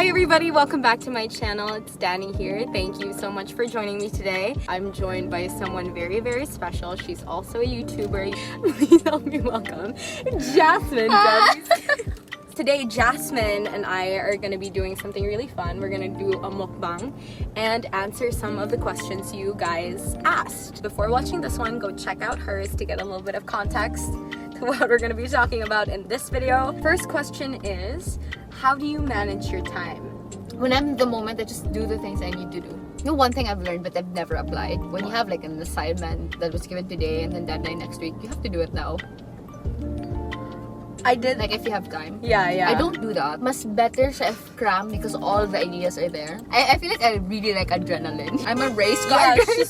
Hi everybody, welcome back to my channel. It's Dani here. Thank you so much for joining me today. I'm joined by someone very, very special. She's also a YouTuber. Please help me welcome Jasmine. Today, Jasmine and I are going to be doing something really fun. We're going to do a mukbang and answer some of the questions you guys asked. Before watching this one, go check out hers to get a little bit of context to what we're going to be talking about in this video. First question is, how do you manage your time? When I'm in the moment, I just do the things I need to do. You know, one thing I've learned but I've never applied, when you have like an assignment that was given today and then deadline next week, you have to do it now. I did. Like if you have time. Yeah. I don't do that. Mas better siya if cram because all the ideas are there. I feel like I really like adrenaline. I'm a race car. Yeah,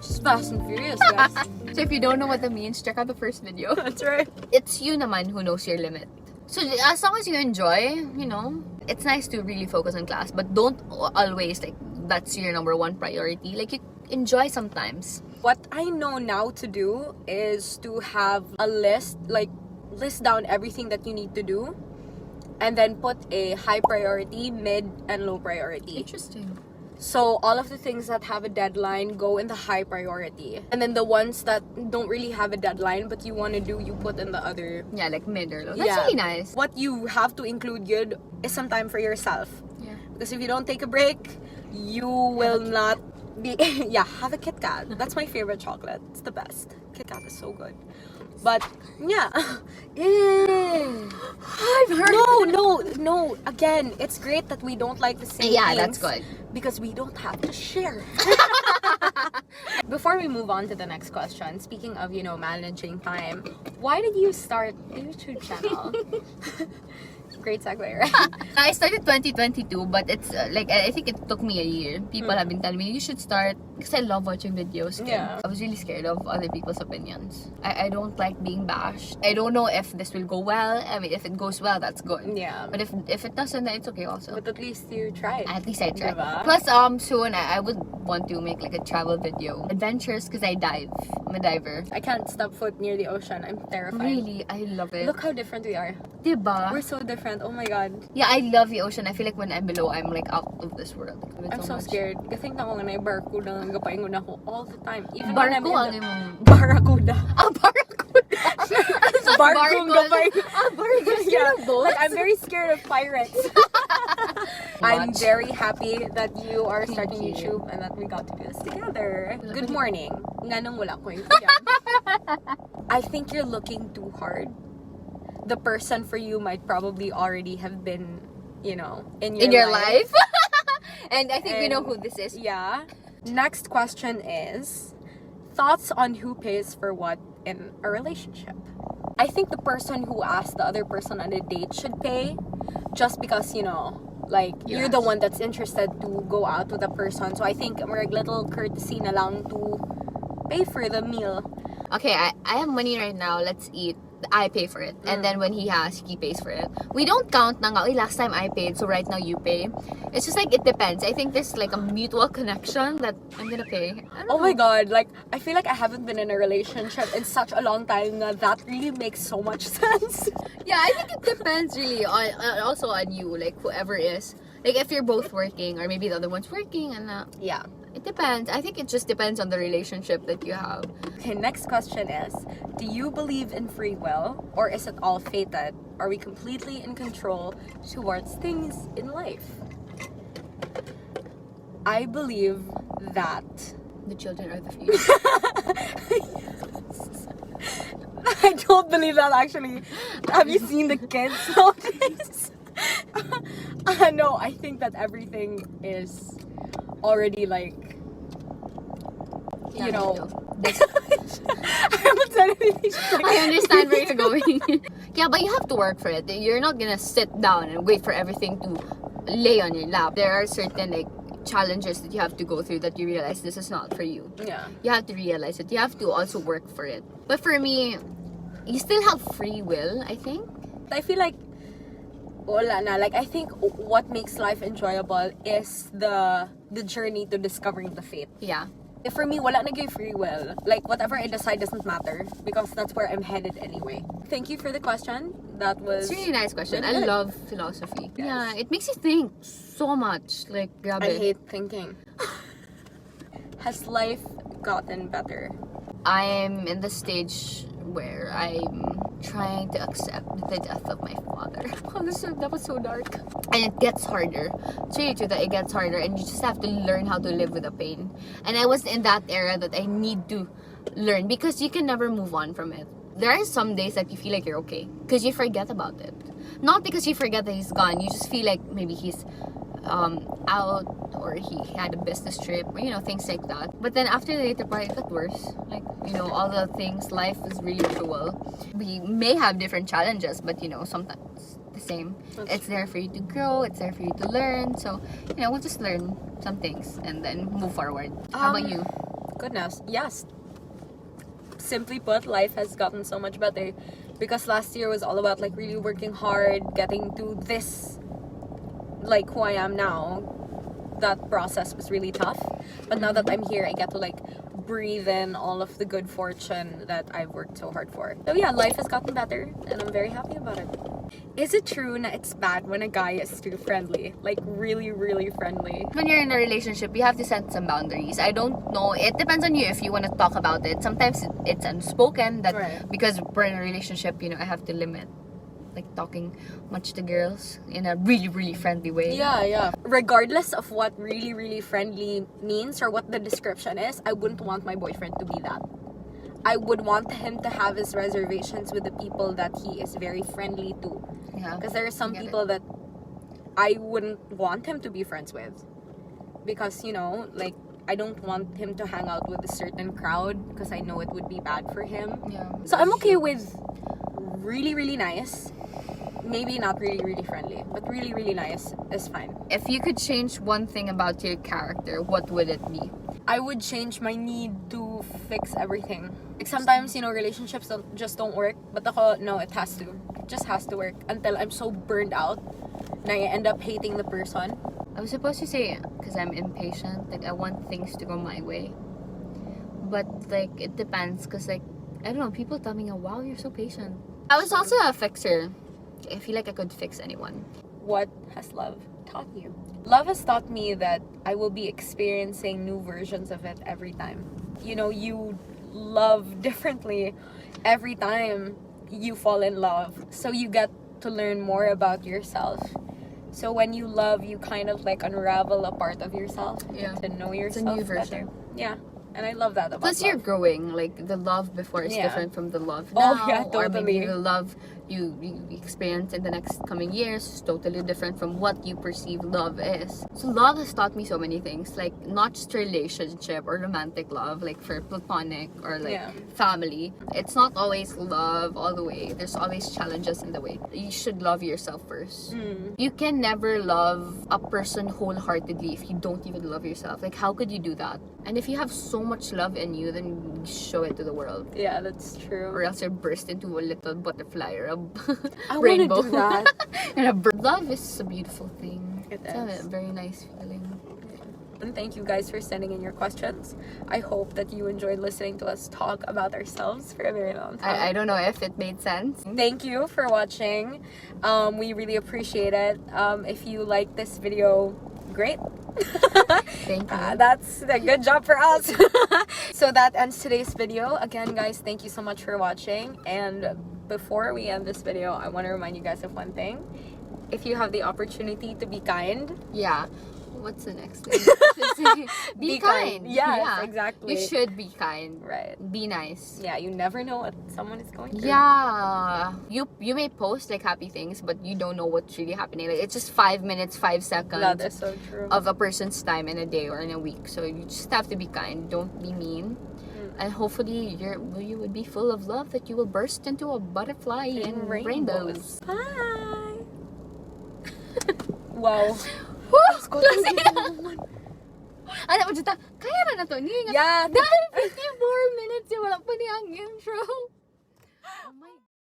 she's fast and furious, guys. So if you don't know what that means, check out the first video. That's right. It's you naman who knows your limit. So as long as you enjoy, you know, it's nice to really focus on class, but don't always like that's your #1 priority. Like you enjoy sometimes. What I know now to do is to have a list, like list down everything that you need to do and then put a high priority, mid, and low priority. Interesting. So all of the things that have a deadline go in the high priority, and then the ones that don't really have a deadline but you want to do, you put in the other. Yeah, like mid or low. That's really nice. What you have to include good is some time for yourself. Yeah. Because if you don't take a break, you will not be yeah, have a Kit Kat. That's my favorite chocolate. It's the best. Kit Kat is so good. But yeah. I've heard. No. Again, it's great that we don't like the same Yeah, things that's good. because we don't have to share. Before we move on to the next question, speaking of, you know, managing time, why did you start a YouTube channel? Great segue, right? I started 2022, but it's like I think it took me a year. People have been telling me you should start because I love watching videos. Yeah. I was really scared of other people's opinions. I don't like being bashed. I don't know if this will go well. I mean, if it goes well, that's good. Yeah. But if it doesn't, then it's okay also. But at least you tried. At least I tried. Diba? Plus, soon I would want to make like a travel video. Adventures because I dive. I'm a diver. I can't step foot near the ocean. I'm terrified. Really, I love it. Look how different we are. Diba? We're so different. Oh my god. Yeah, I love the ocean. I feel like when I'm below, I'm like out of this world. I love it I'm so much. scared. Kasi na ako nga na barracuda ang gapaingon ako all the time. Even Barko when I'm ang in imong... barracuda. Ah, barracuda! Barkong gapay. Ah, barko. Yeah. Boats? Like, I'm very scared of pirates. I'm very happy that you are starting you. YouTube and that we got to do this together. Good morning. Nganong wala ko yung I think you're looking too hard. The person for you might probably already have been, you know, in your life. And I think we know who this is. Yeah. Next question is, thoughts on who pays for what in a relationship? I think the person who asked the other person on a date should pay just because, you know, like, you're the one that's interested to go out with a person. So I think a little courtesy na lang to pay for the meal. Okay, I have money right now. Let's eat. I pay for it. And then when he pays for it. We don't count na nga, last time I paid, so right now you pay. It's just like, it depends. I think there's like a mutual connection that I'm gonna pay. Oh my god, like, I feel like I haven't been in a relationship in such a long time na that really makes so much sense. Yeah, I think it depends really on also on you, like whoever is. Like if you're both working or maybe the other one's working and Yeah. it depends. I think it just depends on the relationship that you have. Okay, next question is, do you believe in free will or is it all fated? Are we completely in control towards things in life? I believe that The children are the future. I don't believe that actually. Have you seen the kids nowadays? No, I think that everything is already like, you know. I haven't said anything. I understand where you're going. Yeah, but you have to work for it. You're not gonna sit down and wait for everything to lay on your lap. There are certain like challenges that you have to go through that you realize this is not for you. Yeah. You have to realize it. You have to also work for it. But for me, you still have free will, I think. I feel like wala na. Like, I think what makes life enjoyable is the journey to discovering the fate. Yeah. If for me, wala na gyud free will. Like, whatever I decide doesn't matter because that's where I'm headed anyway. Thank you for the question. That was It's a really nice question. really I good. love philosophy. Yes. Yeah, it makes you think so much. Like, grabe. I hate thinking. Has life gotten better? I'm in the stage where I'm trying to accept the death of my father. Oh, that was so dark. And it gets harder. It's really true that it gets harder, and you just have to learn how to live with the pain. And I was in that era that I need to learn, because you can never move on from it. There are some days that you feel like you're okay because you forget about it. Not because you forget that he's gone. You just feel like maybe he's out, or he had a business trip, or things like that. But then after the later part, it got worse. Like, all the things, life is really cruel. We may have different challenges, but sometimes the same. It's there for you to grow, it's there for you to learn. So we'll just learn some things and then move forward. How about you? Goodness, yes. Simply put, life has gotten so much better, because last year was all about like really working hard, getting to this, like who I am now. That process was really tough, but now that I'm here, I get to like breathe in all of the good fortune that I've worked so hard for. So yeah, life has gotten better, and I'm very happy about it. Is it true that it's bad when a guy is too friendly? Like really, really friendly? When you're in a relationship, you have to set some boundaries. I don't know. It depends on you if you want to talk about it. Sometimes it's unspoken that Right. because we're in a relationship, I have to limit like talking much to girls in a really, really friendly way. Yeah. Regardless of what really, really friendly means or what the description is, I wouldn't want my boyfriend to be that. I would want him to have his reservations with the people that he is very friendly to. Yeah. Because there are some I get people that I wouldn't want him to be friends with. Because, like, I don't want him to hang out with a certain crowd because I know it would be bad for him. Yeah. So I'm okay with really, really nice. Maybe not really, really friendly, but really, really nice is fine. If you could change one thing about your character, what would it be? I would change my need to fix everything. Like sometimes, relationships don't work, but no, it has to. It just has to work until I'm so burned out na I end up hating the person. I was supposed to say, because I'm impatient, like I want things to go my way. But like, it depends, because like, I don't know, people tell me, wow, you're so patient. I was also a fixer. I feel like I could fix anyone. What has love taught you? Love has taught me that I will be experiencing new versions of it every time. You love differently every time you fall in love. So you get to learn more about yourself. So when you love, you kind of like unravel a part of yourself. Yeah. To know It's yourself a new version. better. Yeah. And I love that about Plus, love. you're growing. Like, the love before is Yeah. different from the love Oh, now. yeah, Or maybe totally. the love you experience in the next coming years is totally different from what you perceive love is. So love has taught me so many things. Like, not just relationship or romantic love, like for platonic or like Yeah. family. It's not always love all the way. There's always challenges in the way. You should love yourself first. You can never love a person wholeheartedly if you don't even love yourself. Like, how could you do that? And if you have so much love in you, then show it to the world. Yeah, that's true. Or else you burst into a little butterfly or a I want to rainbow. do that. And a bird. Love is a beautiful thing. It It's is. a very nice feeling. And thank you guys for sending in your questions. I hope that you enjoyed listening to us talk about ourselves for a very long time. I don't know if it made sense. Thank you for watching. We really appreciate it. If you like this video, great. Thank you. That's a good job for us. So that ends today's video. Again, guys, thank you so much for watching. And before we end this video, I want to remind you guys of one thing. If you have the opportunity to be kind, Yeah. What's the next thing? Be kind. Yes, exactly. You should be kind. Right. Be nice. Yeah, you never know what someone is going through. Yeah. You may post like happy things, but you don't know what's really happening. Like, it's just 5 minutes, 5 seconds That is so true. of a person's time in a day or in a week. So you just have to be kind. Don't be mean. And hopefully you would be full of love that you will burst into a butterfly and rainbows. Bye. Wow. Woo! Ano mo dito? Kaya na to. Yeah. Dahil 54 minutes yung wala pa niyang intro.